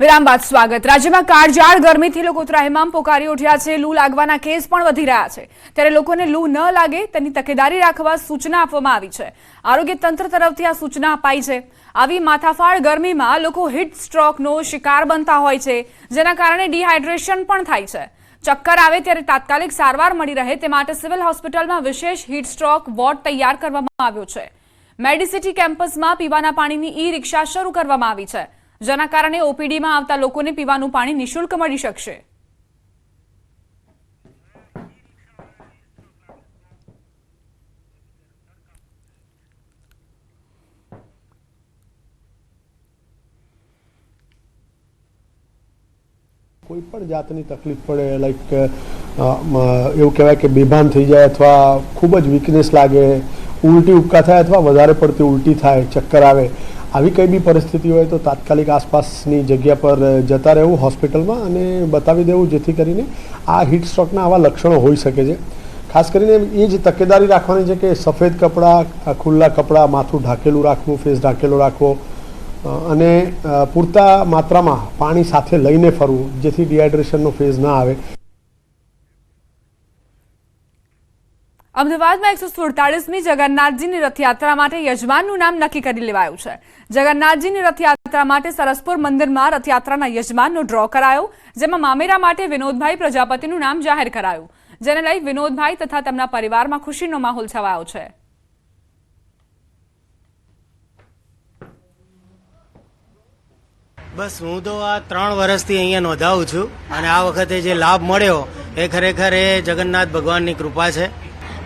વિરામ બાદ સ્વાગત। રાજ્યમાં કાળઝાળ ગરમીથી લોકો ત્રાહિમામ પોકારી ઉઠ્યા છે। લૂ લાગવાના કેસ પણ વધી રહ્યા છે, ત્યારે લોકોને લૂ ન લાગે તેની તકેદારી રાખવા સૂચના આપવામાં આવી છે। આરોગ્ય તંત્ર તરફથી આ સૂચના અપાઈ છે। આવી માથાફાડ ગરમીમાં લોકો હીટ સ્ટ્રોકનો શિકાર બનતા હોય છે, જેના કારણે ડિહાઇડ્રેશન પણ થાય છે। ચક્કર આવે ત્યારે તાત્કાલિક સારવાર મળી રહે તે માટે સિવિલ હોસ્પિટલમાં વિશેષ હીટ સ્ટ્રોક વોર્ડ તૈયાર કરવામાં આવ્યો છે। મેડિસિટી કેમ્પસમાં પીવાના પાણીની ઈ-રિક્ષા શરૂ કરવામાં આવી છે, જેના કારણે ઓપીડીમાં આવતા લોકોને પીવાનું પાણી નિઃશુલ્ક મળી શકશે। કોઈ પણ જાતની તકલીફ પડે, લાઈક એવું કહેવાય કે બેભાન થઈ જાય અથવા ખૂબ જ વીકનેસ લાગે, ઉલટી ઉપકા થાય અથવા વધારે પડતી ઉલટી થાય, ચક્કર આવે, આવી કંઈ બી પરિસ્થિતિ હોય તો તાત્કાલિક આસપાસની જગ્યા પર જતા રહેવું હોસ્પિટલમાં અને બતાવી દેવું, જેથી કરીને આ હીટ સ્ટ્રોકના આવા લક્ષણો હોઈ શકે છે। ખાસ કરીને એ જ તકેદારી રાખવાની છે કે સફેદ કપડાં, ખુલ્લા કપડાં, માથું ઢાંકેલું રાખવું, ફેસ ઢાંકેલો રાખવો અને પૂરતા માત્રામાં પાણી સાથે લઈને ફરવું, જેથી ડિહાઇડ્રેશનનો ફેઝ ના આવે। અમદાવાદમાં 147મી જગન્નાથજીની રથયાત્રા માટે યજમાનનું નામ નક્કી કરી લેવાયું છે। જગન્નાથજીની રથયાત્રા માટે સરસપુર મંદિરમાં રથયાત્રાના યજમાનનો ડ્રો કરાયો, જેમાં મામેરા માટે વિનોદભાઈ પ્રજાપતિનું નામ જાહેર કરાયું, જેને લઈ વિનોદભાઈ તથા તેમના પરિવારમાં ખુશીનો માહોલ છવાયો છે। બસ હું તો આ 3 વર્ષથી અહીંયા નોંધાવું છું અને આ વખતે જે લાભ મળ્યો એ ખરેખર એ જગન્નાથ ભગવાનની કૃપા છે।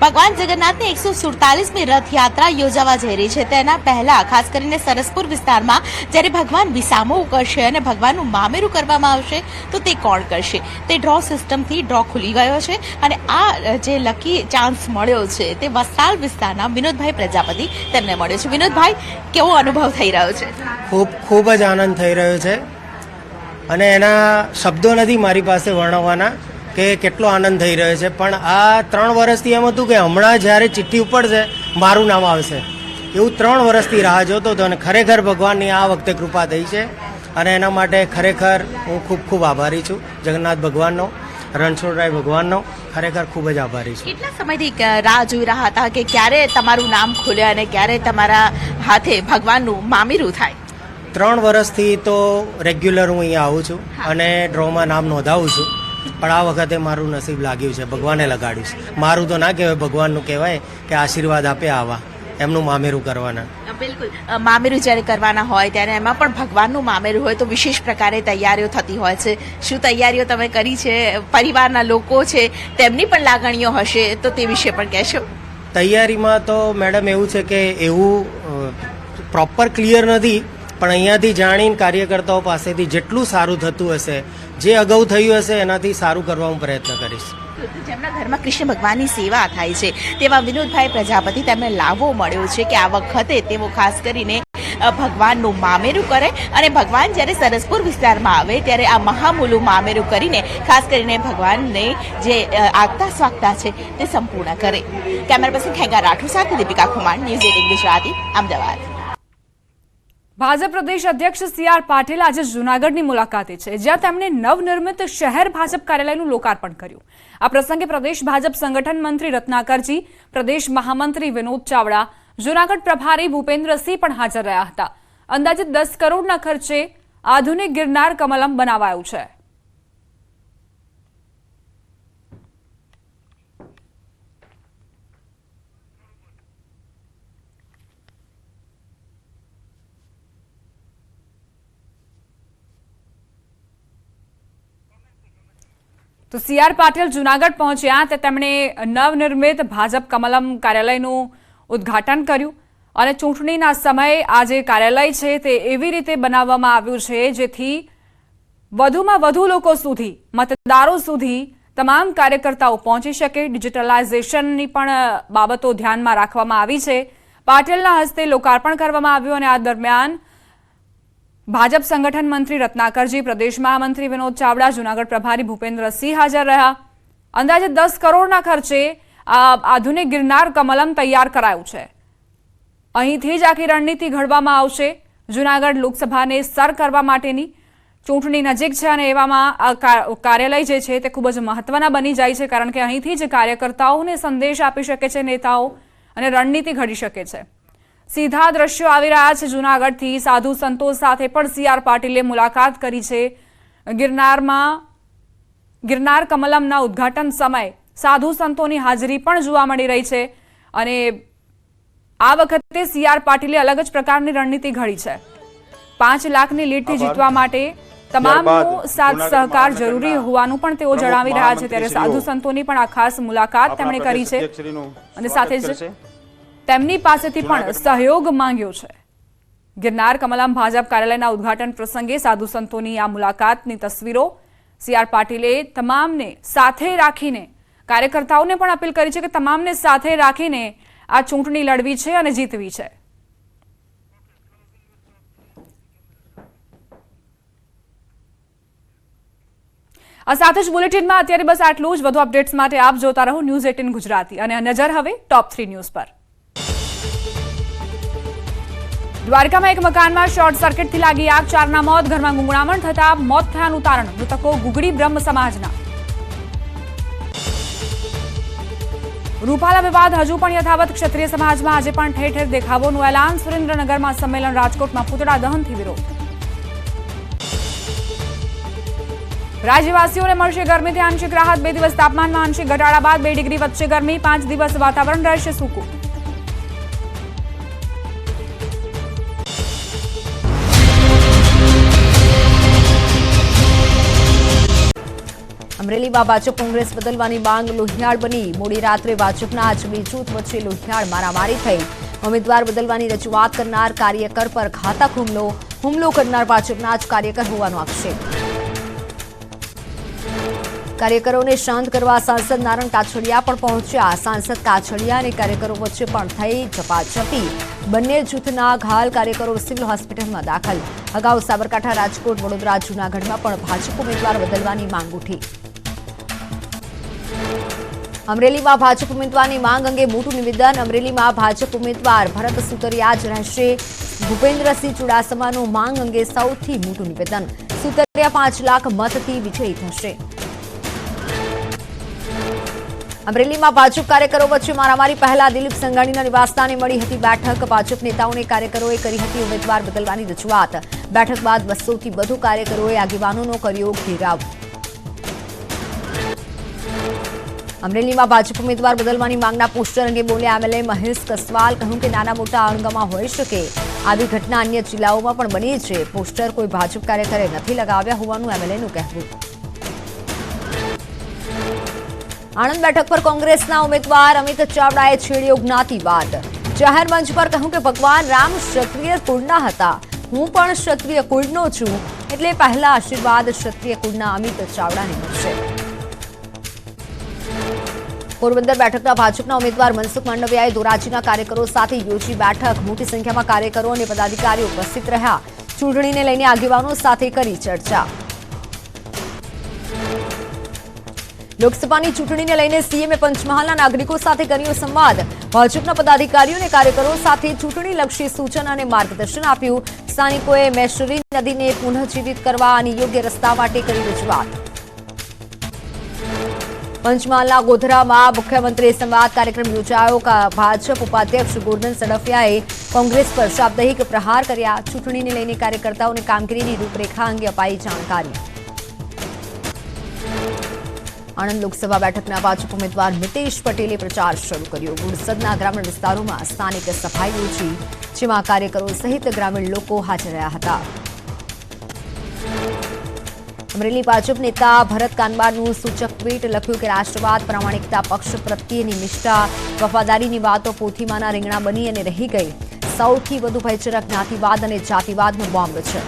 ભગવાન જગન્નાથની 147મી રથયાત્રા યોજાવા જઈ રહી છે। તેના પહેલા ખાસ કરીને સરસપુર વિસ્તારમાં જ્યારે ભગવાન વિસામો કરશે અને ભગવાનનું મામેરું કરવામાં આવશે તો તે કોણ કરશે, તે ડ્રો સિસ્ટમથી ડ્રો ખુલી ગયો છે અને આ જે લકી ચાન્સ મળ્યો છે તે વસ્ત્રાલ વિસ્તારના વિનોદભાઈ પ્રજાપતિ તેમને મળ્યો છે। વિનોદભાઈ, કેવો અનુભવ થઈ રહ્યો છે? ખૂબ જ આનંદ થઈ રહ્યો છે અને એના શબ્દો નથી મારી પાસે વર્ણવવાના કે કેટલો આનંદ થઈ રહ્યો છે। પણ આ 3 વર્ષથી એમ હતું કે હમણાં જ્યારે ચિઠ્ઠી ઉપડશે મારું નામ આવશે, એવું 3 વર્ષથી રાહ જોતો હતો અને ખરેખર ભગવાનની આ વખતે કૃપા થઈ છે અને એના માટે ખરેખર હું ખૂબ આભારી છું જગન્નાથ ભગવાનનો, રણછોડરાય ભગવાનનો ખરેખર ખૂબ જ આભારી છું। કેટલા સમયથી રાહ જોઈ રહ્યા હતા કે ક્યારે તમારું નામ ખુલે અને ક્યારે તમારા હાથે ભગવાનનું મામેરું થાય? 3 વર્ષથી તો રેગ્યુલર હું અહીંયા આવું છું અને ડ્રોમાં નામ નોંધાવું છું, પણ આ વખતે મારું નસીબ લાગ્યું છે, ભગવાને લગાડ્યું છે। મારું તો ના કહેવાય, ભગવાનનું કહેવાય કે આશીર્વાદ આપે આવા એમનું મામેરું કરવાના। બિલકુલ, મામેરું જ્યારે કરવાના હોય ત્યારે એમાં પણ ભગવાનનું મામેરું હોય તો વિશેષ પ્રકારે તૈયારીઓ થતી હોય છે। શું તૈયારીઓ તમે કરી છે? પરિવારના લોકો છે તેમની પણ લાગણીઓ હશે તો તે વિશે પણ કહેશો? તૈયારીમાં તો મેડમ એવું છે કે એવું પ્રોપર ક્લિયર નથી, પણ અહીંયાથી જાણીને કાર્યકર્તાઓ પાસેથી જેટલું સારું થતું હશે, જે અગાઉ થયું હશે એનાથી સારું કરવા હું પ્રયત્ન કરીશ। જેમના ઘરમાં કૃષ્ણ ભગવાનની સેવા થાય છે તેવા વિનોદભાઈ પ્રજાપતિ, તેમને લાભો મળ્યો છે કે આ વખતે તેઓ ખાસ કરીને ભગવાનનું મામેરું કરે અને ભગવાન જ્યારે સરસપુર વિસ્તારમાં આવે ત્યારે આ મહામૂલું મામેરું કરીને ખાસ કરીને ભગવાનને જે આગતા સ્વાગતા છે તે સંપૂર્ણ કરે। કેમેરા પર્સન ખેંગા રાઠોડ સાથે દીપિકા કુમાર, ન્યૂઝ 18 ગુજરાતી, અમદાવાદ। ભાજપ પ્રદેશ અધ્યક્ષ સી.આર. પાટીલ આજે જૂનાગઢની મુલાકાતે છે, જ્યાં તેમણે નવનિર્મિત શહેર ભાજપ કાર્યાલયનું લોકાર્પણ કર્યું। આ પ્રસંગે પ્રદેશ ભાજપ સંગઠન મંત્રી રત્નાકરજી, પ્રદેશ મહામંત્રી વિનોદ ચાવડા, જૂનાગઢ પ્રભારી ભૂપેન્દ્રસિંહ પણ હાજર રહ્યા હતા। અંદાજિત 10 કરોડના ખર્ચે આધુનિક ગિરનાર કમલમ બનાવાયું છે। તો સી.આર. પાટીલ જૂનાગઢ પહોંચ્યા તે તેમણે નવનિર્મિત ભાજપ કમલમ કાર્યાલયનું ઉદ્ઘાટન કર્યું અને ચૂંટણીના સમયે આ જે કાર્યાલય છે તે એવી રીતે બનાવવામાં આવ્યું છે જેથી વધુમાં વધુ લોકો સુધી, મતદારો સુધી તમામ કાર્યકર્તાઓ પહોંચી શકે। ડિજિટલાઇઝેશનની પણ બાબતો ધ્યાનમાં રાખવામાં આવી છે। પાટીલના હસ્તે લોકાર્પણ કરવામાં આવ્યું અને આ દરમિયાન ભાજપ સંગઠન મંત્રી રત્નાકરજી, પ્રદેશ મહામંત્રી વિનોદ ચાવડા, જૂનાગઢ પ્રભારી ભૂપેન્દ્રસિંહ હાજર રહ્યા। અંદાજે 10 કરોડના ખર્ચે આ આધુનિક ગિરનાર કમલમ તૈયાર કરાયું છે। અહીંથી જ આખી રણનીતિ ઘડવામાં આવશે। જૂનાગઢ લોકસભાને સર કરવા માટેની ચૂંટણી નજીક છે અને એવામાં આ કાર્યાલય જે છે તે ખૂબ જ મહત્વના બની જાય છે, કારણ કે અહીંથી જ કાર્યકર્તાઓને સંદેશ આપી શકે છે નેતાઓ અને રણનીતિ ઘડી શકે છે. સીધા દ્રશ્યો આવી રહ્યા છે જૂનાગઢથી. સાધુ સંતો સાથે પણ CR પાટીલે મુલાકાત કરી છે. ગિરનાર કમલમના ઉદ્ઘાટન સમયે સાધુ સંતોની હાજરી પણ જોવા મળી રહી છે અને આ વખતે CR પાટીલે અલગ જ પ્રકારની રણનીતિ ઘડી છે. 5 લાખની લીડથી જીતવા માટે તમામનો સાથ સહકાર જરૂરી હોવાનું પણ તેઓ જણાવી રહ્યા છે. ત્યારે સાધુ સંતોની પણ આ ખાસ મુલાકાત તેમણે કરી છે અને સાથે જ તેમની પાસેથી પણ સહયોગ માંગ્યો છે. ગિરનાર કમલમ ભાજપ કાર્યાલયના ઉદ્ઘાટન પ્રસંગે સાધુ સંતોની આ મુલાકાતની તસવીરો CR પાટીલે તમામને સાથે રાખીને કાર્યકર્તાઓને પણ અપીલ કરી છે કે તમામને સાથે રાખીને આ ચૂંટણી લડવી છે અને જીતવી છે. આ સાથે જ બુલેટિનમાં અત્યારે બસ આટલું જ. વધુ અપડેટ્સ માટે આપ જોતા રહો News18 ગુજરાતી અને નજર હવે ટોપ 3 ન્યૂઝ પર. દ્વારકામાં એક મકાનમાં શોર્ટ સર્કિટથી લાગી આગ, 4ના મોત. ઘરમાં ગુંગળામણ થતા મોત થયાનું તારણ. મૃતકો ગુગડી બ્રહ્મ સમાજના. રૂપાલા વિવાદ હજુ પણ યથાવત. ક્ષત્રિય સમાજમાં આજે પણ ઠેર ઠેર દેખાવોનું એલાન. સુરેન્દ્રનગરમાં સંમેલન, રાજકોટમાં પૂતળા દહનથી વિરોધ. રાજ્યવાસીઓને મળશે ગરમીથી આંશિક રાહત. 2 દિવસ તાપમાનમાં આંશિક ઘટાડા બાદ 2 ડિગ્રી વધશે ગરમી. 5 દિવસ વાતાવરણ રહેશે સૂકું. અમરેલીમાં ભાજપ કોંગ્રેસ બદલવાની માંગ લોહિયાળ બની. મોડી રાત્રે ભાજપના આચમી જૂથ વચ્ચે લોહિયાળ મારામારી થઈ. ઉમેદવાર બદલવાની રજૂઆત કરનાર કાર્યકર પર ઘાતક હુમલો કરનાર ભાજપના જ કાર્યકર હોવાનો આક્ષેપ. કાર્યકરોને શાંત કરવા સાંસદ નારણ કાછડિયા પણ પહોંચ્યા. સાંસદ કાછડિયા અને કાર્યકરો વચ્ચે પણ થઈ ઝપાઝપી. બંને જૂથના ઘાયલ કાર્યકરો સિવિલ હોસ્પિટલમાં દાખલ. અગાઉ સાબરકાંઠા, રાજકોટ, વડોદરા, જૂનાગઢમાં પણ ભાજપ ઉમેદવાર બદલવાની માંગ ઉઠી. અમરેલીમાં ભાજપ ઉમેદવારની માંગ અંગે મોટું નિવેદન. અમરેલીમાં ભાજપ ઉમેદવાર ભરત સુતરિયા જ રહેશે. ભૂપેન્દ્રસિંહ ચુડાસમાનું માંગ અંગે સૌથી મોટું નિવેદન. સુતરિયા 5 લાખ મતથી વિજયી થશે. અમરેલીમાં ભાજપ કાર્યકરો વચ્ચે મારામારી. પહેલા દિલીપ સંઘાણીના નિવાસસ્થાને મળી હતી બેઠક. ભાજપ નેતાઓને કાર્યકરોએ કરી હતી ઉમેદવાર બદલવાની રજૂઆત. બેઠક બાદ 200થી વધુ કાર્યકરોએ આગેવાનોનો કર્યો ઘેરાવ. અમરેલીમાં ભાજપ ઉમેદવાર બદલવાની માંગના પોસ્ટર અંગે બોલ્યા MLA મહેશ કસવાલ. કહ્યું કે નાના મોટા અણગમા હોઈ શકે. આવી ઘટના અન્ય જિલ્લાઓમાં પણ બની છે. પોસ્ટર કોઈ ભાજપ કાર્યકરે નથી લગાવ્યા હોવાનું MLAનું કહેવું. આણંદ બેઠક પર કોંગ્રેસના ઉમેદવાર અમિત ચાવડાએ છેડ્યો જ્ઞાતિવાદ. જાહેર મંચ પર કહ્યું કે ભગવાન રામ ક્ષત્રિય કુળના હતા. હું પણ ક્ષત્રિય કુળનો છું, એટલે પહેલા આશીર્વાદ ક્ષત્રિય કુળના અમિત ચાવડાને મળશે. પોરબંદર બેઠકના ભાજપના ઉમેદવાર મનસુખ માંડવિયાએ ધોરાજીના કાર્યકરો સાથે યોજી બેઠક. મોટી સંખ્યામાં કાર્યકરો અને પદાધિકારીઓ ઉપસ્થિત રહ્યા. ચૂંટણીને લઈને આગેવાનો સાથે કરી ચર્ચા. લોકસભાની ચૂંટણીને લઈને સીએમએ પંચમહાલના નાગરિકો સાથે કર્યો સંવાદ. ભાજપના પદાધિકારીઓ અને કાર્યકરો સાથે ચૂંટણીલક્ષી સૂચન અને માર્ગદર્શન આપ્યું. સ્થાનિકોએ મેશ્વરી નદીને પુનઃજીવિત કરવા અને યોગ્ય રસ્તા માટે કરી રજૂઆત. પંચમહાલના ગોધરામાં મુખ્યમંત્રી સંવાદ કાર્યક્રમ યોજાયો. ભાજપ ઉપાધ્યક્ષ ગોરધન ઝડફિયાએ કોંગ્રેસ પર શાબ્દિક પ્રહાર કર્યા. ચૂંટણીને લઈને કાર્યકર્તાઓને કામગીરીની રૂપરેખા અંગે અપાઈ જાણકારી. આણંદ લોકસભા બેઠકના ભાજપ ઉમેદવાર મિતેશ પટેલે પ્રચાર શરૂ કર્યો. ગુડસદના ગ્રામીણ વિસ્તારોમાં સ્થાનિક સભા યોજી, જેમાં કાર્યકરો સહિત ગ્રામીણ લોકો હાજર રહ્યા હતા. અમરેલી ભાજપ નેતા ભરત કાનબારનું સૂચક ટ્વીટ લખ્યું કે રાષ્ટ્રવાદ, પ્રામાણિકતા, પક્ષ પ્રત્યેની નિષ્ઠા, વફાદારીની વાતો પોથીમાંના રીંગણા બની અને રહી ગઈ. સૌથી વધુ ભયજનક જ્ઞાતિવાદ અને જાતિવાદનો બોમ્બ છે.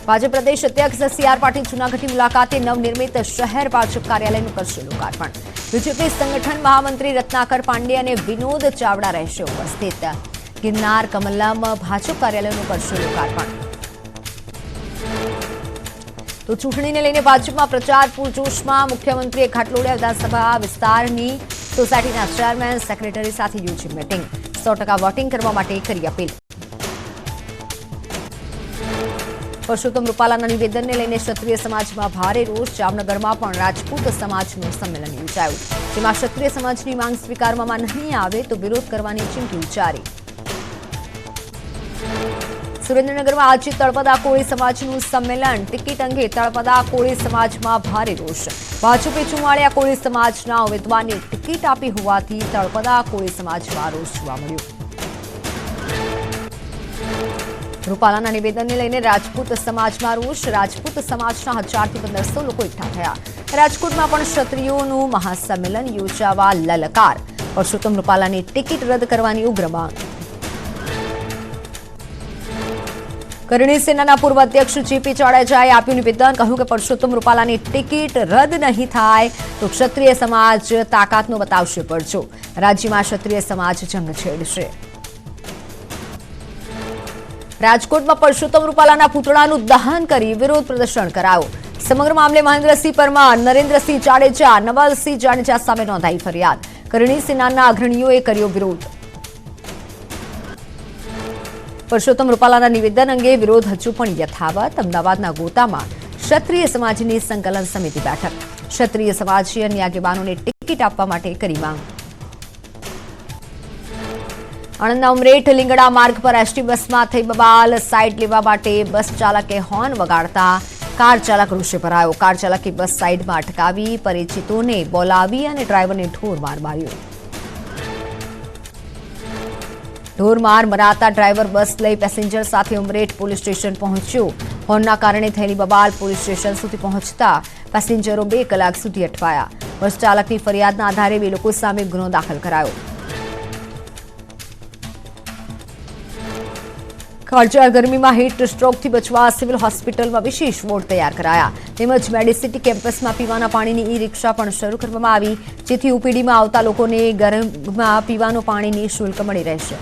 ભાજપ પ્રદેશ અધ્યક્ષ CR પાટીલ જૂનાગઢની મુલાકાતે નવનિર્મિત શહેર ભાજપ કાર્યાલયનું કરશે લોકાર્પણ. બીજેપી સંગઠન મહામંત્રી રત્નાકર પાંડે અને વિનોદ ચાવડા રહેશે ઉપસ્થિત. ગિરનાર કમલમ ભાજપ કાર્યાલયનું કરશે લોકાર્પણ. તો ચૂંટણીને લઈને ભાજપમાં પ્રચાર પૂરજોશમાં. મુખ્યમંત્રીએ ઘાટલોડિયા વિધાનસભા વિસ્તારની સોસાયટીના ચેરમેન, સેક્રેટરી સાથે યોજી મીટિંગ. 100% વોટિંગ કરવા માટે કરી અપીલ. પરસોત્તમ રૂપાલાના નિવેદનને લઈને ક્ષત્રિય સમાજમાં ભારે રોષ. જામનગરમાં પણ રાજપૂત સમાજનું સંમેલન યોજાયું, જેમાં ક્ષત્રિય સમાજની માંગ સ્વીકારવામાં નહીં આવે તો વિરોધ કરવાની ચીમકી ઉચ્ચારી. સુરેન્દ્રનગરમાં આજે તળપદા કોળી સમાજનું સંમેલન. ટિકિટ અંગે તળપદા કોળી સમાજમાં ભારે રોષ. ભાજપે ચુમાળિયા કોળી સમાજના ઉમેદવારને ટિકિટ આપી હોવાથી તળપદા કોળી સમાજમાં રોષ જોવા મળ્યો. રૂપાલાના નિવેદનને લઈને રાજપૂત સમાજમાં રોષ. રાજપૂત સમાજના 1000થી 1500 લોકો એકઠા થયા. રાજકોટમાં પણ ક્ષત્રિયોનું મહાસંમેલન યોજાવા લલકાર. પરસોત્તમ રૂપાલાની ટિકિટ રદ કરવાની ઉગ્ર માંગ. કરણી સેનાના પૂર્વ અધ્યક્ષ જેપી જાડેજાએ આપ્યું નિવેદન. કહ્યું કે પરસોત્તમ રૂપાલાની ટિકિટ રદ નહીં થાય તો ક્ષત્રિય સમાજ તાકાતનો બતાવશે પડજો. રાજ્યમાં ક્ષત્રિય સમાજ જંગ છેડશે. રાજકોટમાં પરસોત્તમ રૂપાલાના પુતળાનું દહન કરી વિરોધ પ્રદર્શન કરાયું. સમગ્ર મામલે મહેન્દ્રસિંહ પરમાર, નરેન્દ્રસિંહ જાડેજા, નવલસિંહ જાડેજા સામે નોંધાઈ ફરિયાદ. કરણી સેનાના અગ્રણીઓએ કર્યો વિરોધ. પરસોત્તમ રૂપાલાના નિવેદન અંગે વિરોધ હજુ પણ યથાવત. અમદાવાદના ગોતામાં ક્ષત્રિય સમાજની સંકલન સમિતિ બેઠક. ક્ષત્રિય સમાજે અન્ય આગેવાનોને ટિકિટ આપવા માટે કરી માંગ. આણંદના ઉમરેઠ લીંગડા માર્ગ પર એસટી બસમાં થઈ બબાલ. સાઈડ લેવા માટે બસ ચાલકે હોર્ન વગાડતા કાર ચાલક રોષે ભરાયો. કાર ચાલકે બસ સાઈડમાં અટકાવી પરિચિતોને બોલાવી અને ડ્રાઈવરને ઢોરમાર માર્યો. ઢોરમાર મરાતા ડ્રાઈવર બસ લઈ પેસેન્જર સાથે ઉમરેઠ પોલીસ સ્ટેશન પહોંચ્યો. હોર્નના કારણે થયેલી બબાલ પોલીસ સ્ટેશન સુધી પહોંચતા પેસેન્જરો 2 કલાક સુધી અટવાયા. બસ ચાલકની ફરિયાદના આધારે 2 લોકો સામે ગુનો દાખલ કરાયો. કાળઝાળ ગરમીમાં હીટ સ્ટ્રોકથી બચવા સિવિલ હોસ્પિટલમાં વિશેષ વોર્ડ તૈયાર કરાયા. તેમજ મેડિસિટી કેમ્પસમાં પીવાના પાણીની ઈ રિક્ષા પણ શરૂ કરવામાં આવી, જેથી ઓપીડીમાં આવતા લોકોને ગરમમાં પીવાનું પાણી નિઃશુલ્ક મળી રહેશે.